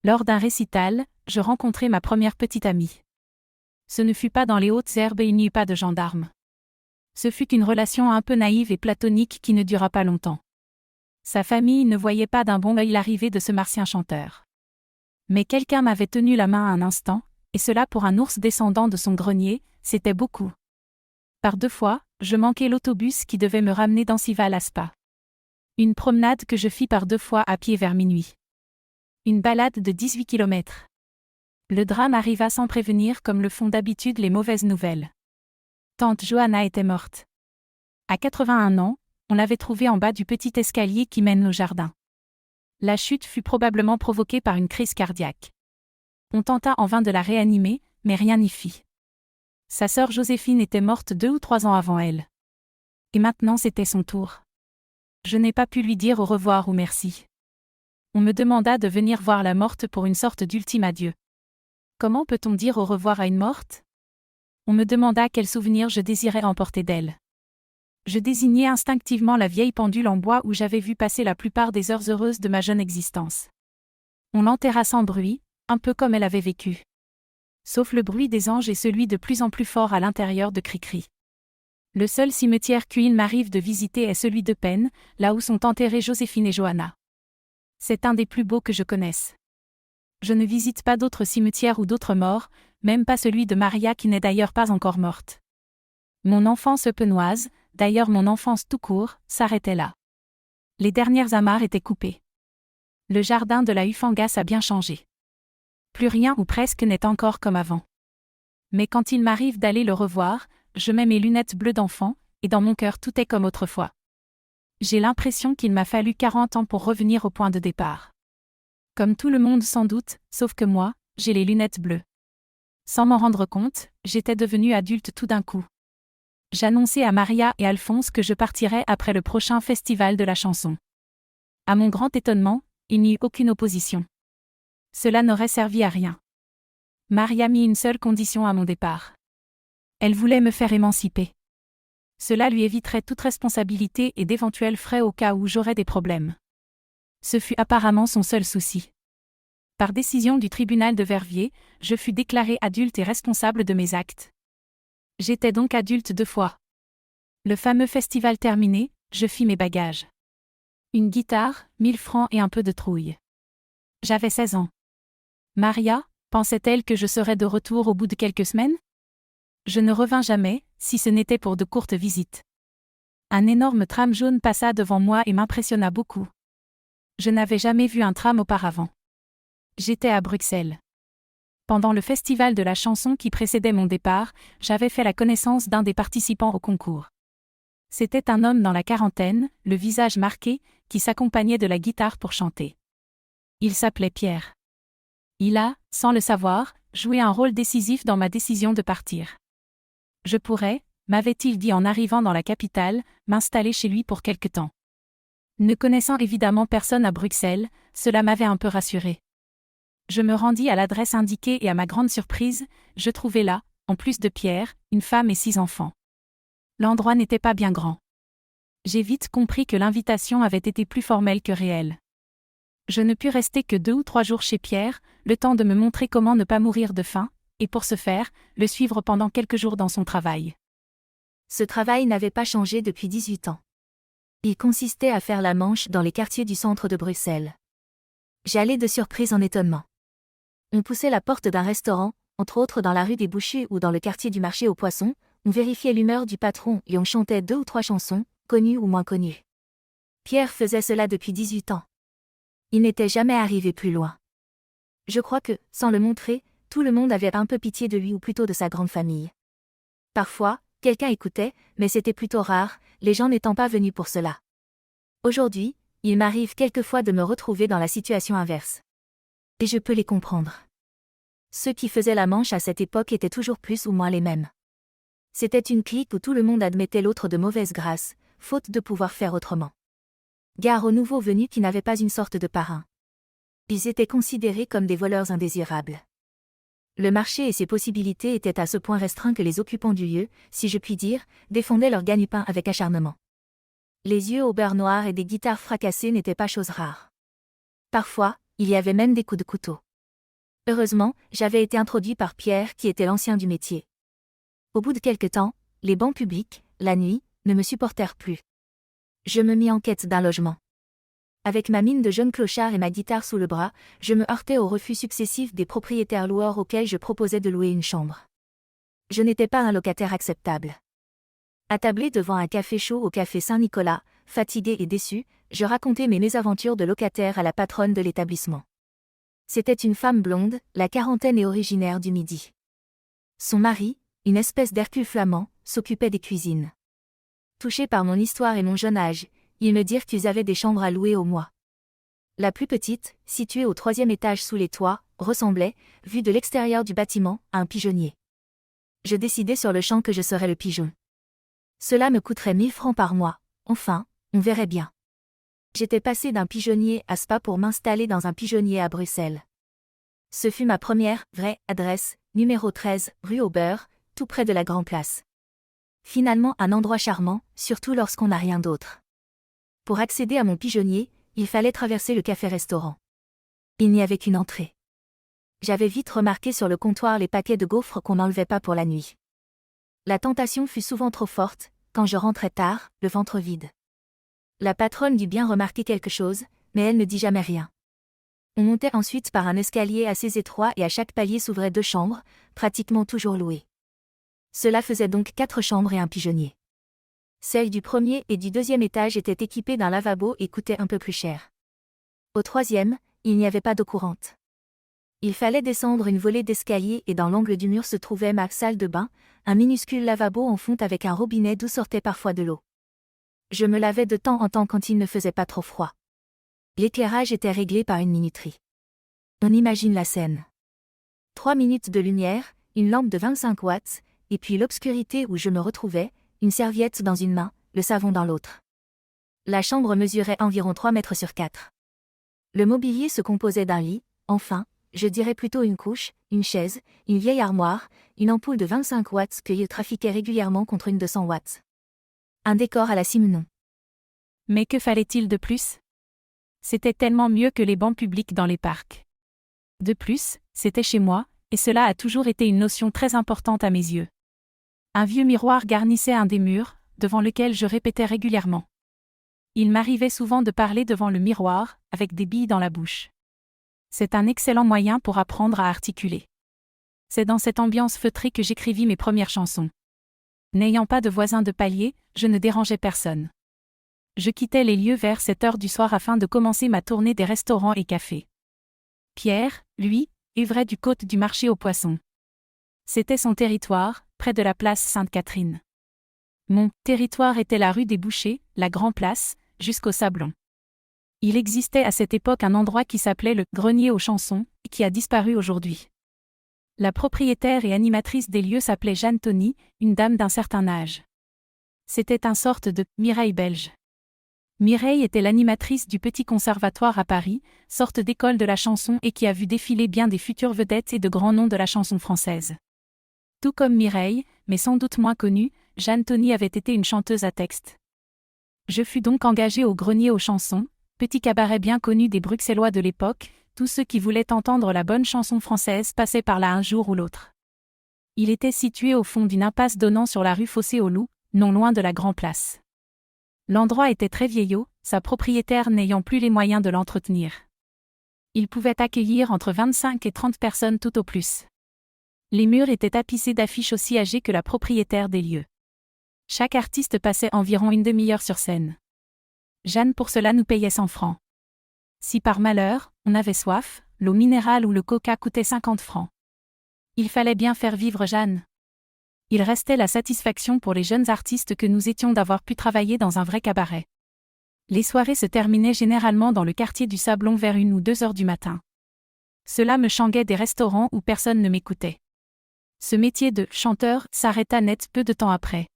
Lors d'un récital, je rencontrai ma première petite amie. Ce ne fut pas dans les hautes herbes et il n'y eut pas de gendarme. Ce fut une relation un peu naïve et platonique qui ne dura pas longtemps. Sa famille ne voyait pas d'un bon œil l'arrivée de ce martien chanteur. Mais quelqu'un m'avait tenu la main un instant, et cela pour un ours descendant de son grenier, c'était beaucoup. Par 2 fois, je manquai l'autobus qui devait me ramener d'Ancival à Spa. Une promenade que je fis par 2 fois à pied vers minuit. Une balade de 18 kilomètres. Le drame arriva sans prévenir comme le font d'habitude les mauvaises nouvelles. Tante Johanna était morte. À 81 ans, on l'avait trouvée en bas du petit escalier qui mène au jardin. La chute fut probablement provoquée par une crise cardiaque. On tenta en vain de la réanimer, mais rien n'y fit. Sa sœur Joséphine était morte 2 ou 3 ans avant elle. Et maintenant c'était son tour. Je n'ai pas pu lui dire au revoir ou merci. On me demanda de venir voir la morte pour une sorte d'ultime adieu. Comment peut-on dire au revoir à une morte ? On me demanda quel souvenir je désirais emporter d'elle. Je désignai instinctivement la vieille pendule en bois où j'avais vu passer la plupart des heures heureuses de ma jeune existence. On l'enterra sans bruit, un peu comme elle avait vécu. Sauf le bruit des anges et celui de plus en plus fort à l'intérieur de Cricri. Le seul cimetière qu'il m'arrive de visiter est celui de Penn, là où sont enterrées Joséphine et Johanna. C'est un des plus beaux que je connaisse. Je ne visite pas d'autres cimetières ou d'autres morts, même pas celui de Maria qui n'est d'ailleurs pas encore morte. Mon enfance penoise, d'ailleurs mon enfance tout court, s'arrêtait là. Les dernières amarres étaient coupées. Le jardin de la Hufangas a bien changé. Plus rien ou presque n'est encore comme avant. Mais quand il m'arrive d'aller le revoir, je mets mes lunettes bleues d'enfant, et dans mon cœur tout est comme autrefois. J'ai l'impression qu'il m'a fallu 40 ans pour revenir au point de départ. Comme tout le monde sans doute, sauf que moi, j'ai les lunettes bleues. Sans m'en rendre compte, j'étais devenue adulte tout d'un coup. J'annonçai à Maria et Alphonse que je partirais après le prochain festival de la chanson. À mon grand étonnement, il n'y eut aucune opposition. Cela n'aurait servi à rien. Maria mit une seule condition à mon départ. Elle voulait me faire émanciper. Cela lui éviterait toute responsabilité et d'éventuels frais au cas où j'aurais des problèmes. Ce fut apparemment son seul souci. Par décision du tribunal de Verviers, je fus déclarée adulte et responsable de mes actes. J'étais donc adulte 2 fois. Le fameux festival terminé, je fis mes bagages. Une guitare, 1000 francs et un peu de trouille. J'avais 16 ans. Maria, pensait-elle que je serais de retour au bout de quelques semaines ? Je ne revins jamais, si ce n'était pour de courtes visites. Un énorme tram jaune passa devant moi et m'impressionna beaucoup. Je n'avais jamais vu un tram auparavant. J'étais à Bruxelles. Pendant le festival de la chanson qui précédait mon départ, j'avais fait la connaissance d'un des participants au concours. C'était un homme dans la quarantaine, le visage marqué, qui s'accompagnait de la guitare pour chanter. Il s'appelait Pierre. Il a, sans le savoir, joué un rôle décisif dans ma décision de partir. Je pourrais, m'avait-il dit en arrivant dans la capitale, m'installer chez lui pour quelque temps. Ne connaissant évidemment personne à Bruxelles, cela m'avait un peu rassuré. Je me rendis à l'adresse indiquée et à ma grande surprise, je trouvai là, en plus de Pierre, une femme et 6 enfants. L'endroit n'était pas bien grand. J'ai vite compris que l'invitation avait été plus formelle que réelle. Je ne pus rester que 2 ou 3 jours chez Pierre, le temps de me montrer comment ne pas mourir de faim, et pour ce faire, le suivre pendant quelques jours dans son travail. Ce travail n'avait pas changé depuis 18 ans. Il consistait à faire la manche dans les quartiers du centre de Bruxelles. J'allais de surprise en étonnement. On poussait la porte d'un restaurant, entre autres dans la rue des Bouchers ou dans le quartier du marché aux poissons, on vérifiait l'humeur du patron et on chantait 2 ou 3 chansons, connues ou moins connues. Pierre faisait cela depuis 18 ans. Il n'était jamais arrivé plus loin. Je crois que, sans le montrer, tout le monde avait un peu pitié de lui ou plutôt de sa grande famille. Parfois, quelqu'un écoutait, mais c'était plutôt rare, les gens n'étant pas venus pour cela. Aujourd'hui, il m'arrive quelquefois de me retrouver dans la situation inverse. Et je peux les comprendre. Ceux qui faisaient la manche à cette époque étaient toujours plus ou moins les mêmes. C'était une clique où tout le monde admettait l'autre de mauvaise grâce, faute de pouvoir faire autrement. Gare aux nouveaux venus qui n'avaient pas une sorte de parrain. Ils étaient considérés comme des voleurs indésirables. Le marché et ses possibilités étaient à ce point restreints que les occupants du lieu, si je puis dire, défendaient leur gagne-pain avec acharnement. Les yeux au beurre noir et des guitares fracassées n'étaient pas chose rare. Parfois, il y avait même des coups de couteau. Heureusement, j'avais été introduit par Pierre qui était l'ancien du métier. Au bout de quelque temps, les bancs publics, la nuit, ne me supportèrent plus. Je me mis en quête d'un logement. Avec ma mine de jeune clochard et ma guitare sous le bras, je me heurtais aux refus successifs des propriétaires loueurs auxquels je proposais de louer une chambre. Je n'étais pas un locataire acceptable. Attablé devant un café chaud au café Saint-Nicolas, fatigué et déçu, je racontais mes mésaventures de locataire à la patronne de l'établissement. C'était une femme blonde, la quarantaine et originaire du Midi. Son mari, une espèce d'Hercule flamand, s'occupait des cuisines. Touchés par mon histoire et mon jeune âge, ils me dirent qu'ils avaient des chambres à louer au mois. La plus petite, située au 3e étage sous les toits, ressemblait, vue de l'extérieur du bâtiment, à un pigeonnier. Je décidai sur le champ que je serais le pigeon. Cela me coûterait 1000 francs par mois, enfin, on verrait bien. J'étais passé d'un pigeonnier à Spa pour m'installer dans un pigeonnier à Bruxelles. Ce fut ma première, vraie, adresse, numéro 13, rue au Beurre, tout près de la Grand Place. Finalement un endroit charmant, surtout lorsqu'on n'a rien d'autre. Pour accéder à mon pigeonnier, il fallait traverser le café-restaurant. Il n'y avait qu'une entrée. J'avais vite remarqué sur le comptoir les paquets de gaufres qu'on n'enlevait pas pour la nuit. La tentation fut souvent trop forte, quand je rentrais tard, le ventre vide. La patronne dut bien remarquer quelque chose, mais elle ne dit jamais rien. On montait ensuite par un escalier assez étroit et à chaque palier s'ouvraient 2 chambres, pratiquement toujours louées. Cela faisait donc 4 chambres et un pigeonnier. Celles du 1er et du 2e étage étaient équipées d'un lavabo et coûtaient un peu plus cher. Au 3e, il n'y avait pas d'eau courante. Il fallait descendre une volée d'escalier et dans l'angle du mur se trouvait ma salle de bain, un minuscule lavabo en fonte avec un robinet d'où sortait parfois de l'eau. Je me lavais de temps en temps quand il ne faisait pas trop froid. L'éclairage était réglé par une minuterie. On imagine la scène. 3 minutes de lumière, une lampe de 25 watts, et puis l'obscurité où je me retrouvais, une serviette dans une main, le savon dans l'autre. La chambre mesurait environ 3 mètres sur 4. Le mobilier se composait d'un lit, enfin, je dirais plutôt une couche, une chaise, une vieille armoire, une ampoule de 25 watts que je trafiquais régulièrement contre une de 100 watts. Un décor à la Simenon. Mais que fallait-il de plus? C'était tellement mieux que les bancs publics dans les parcs. De plus, c'était chez moi, et cela a toujours été une notion très importante à mes yeux. Un vieux miroir garnissait un des murs, devant lequel je répétais régulièrement. Il m'arrivait souvent de parler devant le miroir, avec des billes dans la bouche. C'est un excellent moyen pour apprendre à articuler. C'est dans cette ambiance feutrée que j'écrivis mes premières chansons. N'ayant pas de voisins de palier, je ne dérangeais personne. Je quittais les lieux vers 7 heures du soir afin de commencer ma tournée des restaurants et cafés. Pierre, lui, œuvrait du côté du marché aux poissons. C'était son territoire, près de la place Sainte-Catherine. Mon territoire était la rue des Bouchers, la Grand Place, jusqu'au Sablon. Il existait à cette époque un endroit qui s'appelait le Grenier aux chansons, et qui a disparu aujourd'hui. La propriétaire et animatrice des lieux s'appelait Jeanne Tony, une dame d'un certain âge. C'était une sorte de Mireille belge. Mireille était l'animatrice du Petit Conservatoire à Paris, sorte d'école de la chanson et qui a vu défiler bien des futures vedettes et de grands noms de la chanson française. Tout comme Mireille, mais sans doute moins connue, Jeanne Tony avait été une chanteuse à texte. Je fus donc engagée au Grenier aux chansons, petit cabaret bien connu des Bruxellois de l'époque. Tous ceux qui voulaient entendre la bonne chanson française passaient par là un jour ou l'autre. Il était situé au fond d'une impasse donnant sur la rue Fossé-aux-Loups, non loin de la Grand Place. L'endroit était très vieillot, sa propriétaire n'ayant plus les moyens de l'entretenir. Il pouvait accueillir entre 25 et 30 personnes tout au plus. Les murs étaient tapissés d'affiches aussi âgées que la propriétaire des lieux. Chaque artiste passait environ une demi-heure sur scène. Jeanne pour cela nous payait 100 francs. Si par malheur, on avait soif, l'eau minérale ou le coca coûtait 50 francs. Il fallait bien faire vivre Jeanne. Il restait la satisfaction pour les jeunes artistes que nous étions d'avoir pu travailler dans un vrai cabaret. Les soirées se terminaient généralement dans le quartier du Sablon vers 1 ou 2 heures du matin. Cela me changuait des restaurants où personne ne m'écoutait. Ce métier de chanteur s'arrêta net peu de temps après.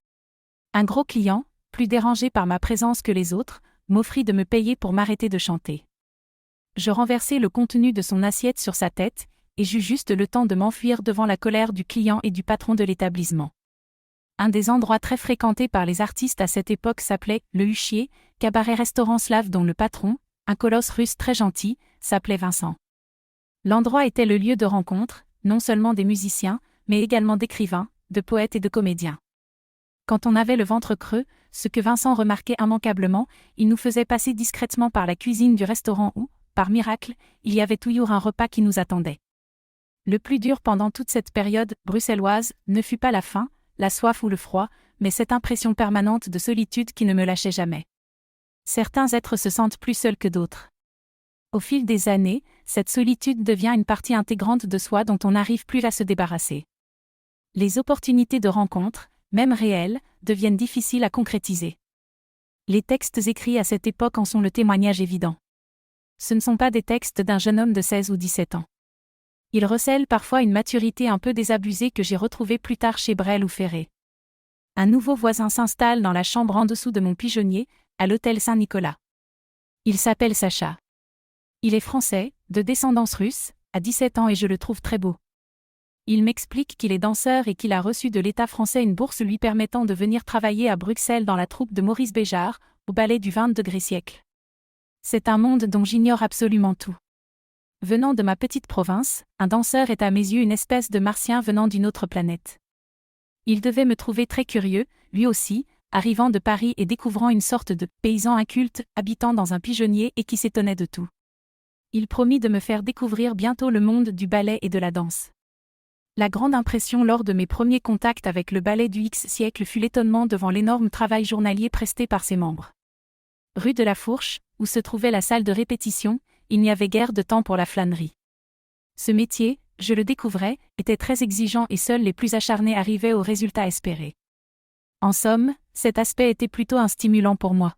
Un gros client, plus dérangé par ma présence que les autres, m'offrit de me payer pour m'arrêter de chanter. Je renversai le contenu de son assiette sur sa tête, et j'eus juste le temps de m'enfuir devant la colère du client et du patron de l'établissement. Un des endroits très fréquentés par les artistes à cette époque s'appelait le Huchier, cabaret-restaurant slave dont le patron, un colosse russe très gentil, s'appelait Vincent. L'endroit était le lieu de rencontre, non seulement des musiciens, mais également d'écrivains, de poètes et de comédiens. Quand on avait le ventre creux, ce que Vincent remarquait immanquablement, il nous faisait passer discrètement par la cuisine du restaurant où, par miracle, il y avait toujours un repas qui nous attendait. Le plus dur pendant toute cette période bruxelloise ne fut pas la faim, la soif ou le froid, mais cette impression permanente de solitude qui ne me lâchait jamais. Certains êtres se sentent plus seuls que d'autres. Au fil des années, cette solitude devient une partie intégrante de soi dont on n'arrive plus à se débarrasser. Les opportunités de rencontre, même réelles, deviennent difficiles à concrétiser. Les textes écrits à cette époque en sont le témoignage évident. Ce ne sont pas des textes d'un jeune homme de 16 ou 17 ans. Ils recèlent parfois une maturité un peu désabusée que j'ai retrouvée plus tard chez Brel ou Ferré. Un nouveau voisin s'installe dans la chambre en dessous de mon pigeonnier, à l'hôtel Saint-Nicolas. Il s'appelle Sacha. Il est français, de descendance russe, à 17 ans et je le trouve très beau. Il m'explique qu'il est danseur et qu'il a reçu de l'État français une bourse lui permettant de venir travailler à Bruxelles dans la troupe de Maurice Béjart, au ballet du 20e siècle. C'est un monde dont j'ignore absolument tout. Venant de ma petite province, un danseur est à mes yeux une espèce de martien venant d'une autre planète. Il devait me trouver très curieux, lui aussi, arrivant de Paris et découvrant une sorte de paysan inculte, habitant dans un pigeonnier et qui s'étonnait de tout. Il promit de me faire découvrir bientôt le monde du ballet et de la danse. La grande impression lors de mes premiers contacts avec le ballet du X siècle fut l'étonnement devant l'énorme travail journalier presté par ses membres. Rue de la Fourche, où se trouvait la salle de répétition, il n'y avait guère de temps pour la flânerie. Ce métier, je le découvrais, était très exigeant et seuls les plus acharnés arrivaient au résultat espéré. En somme, cet aspect était plutôt un stimulant pour moi.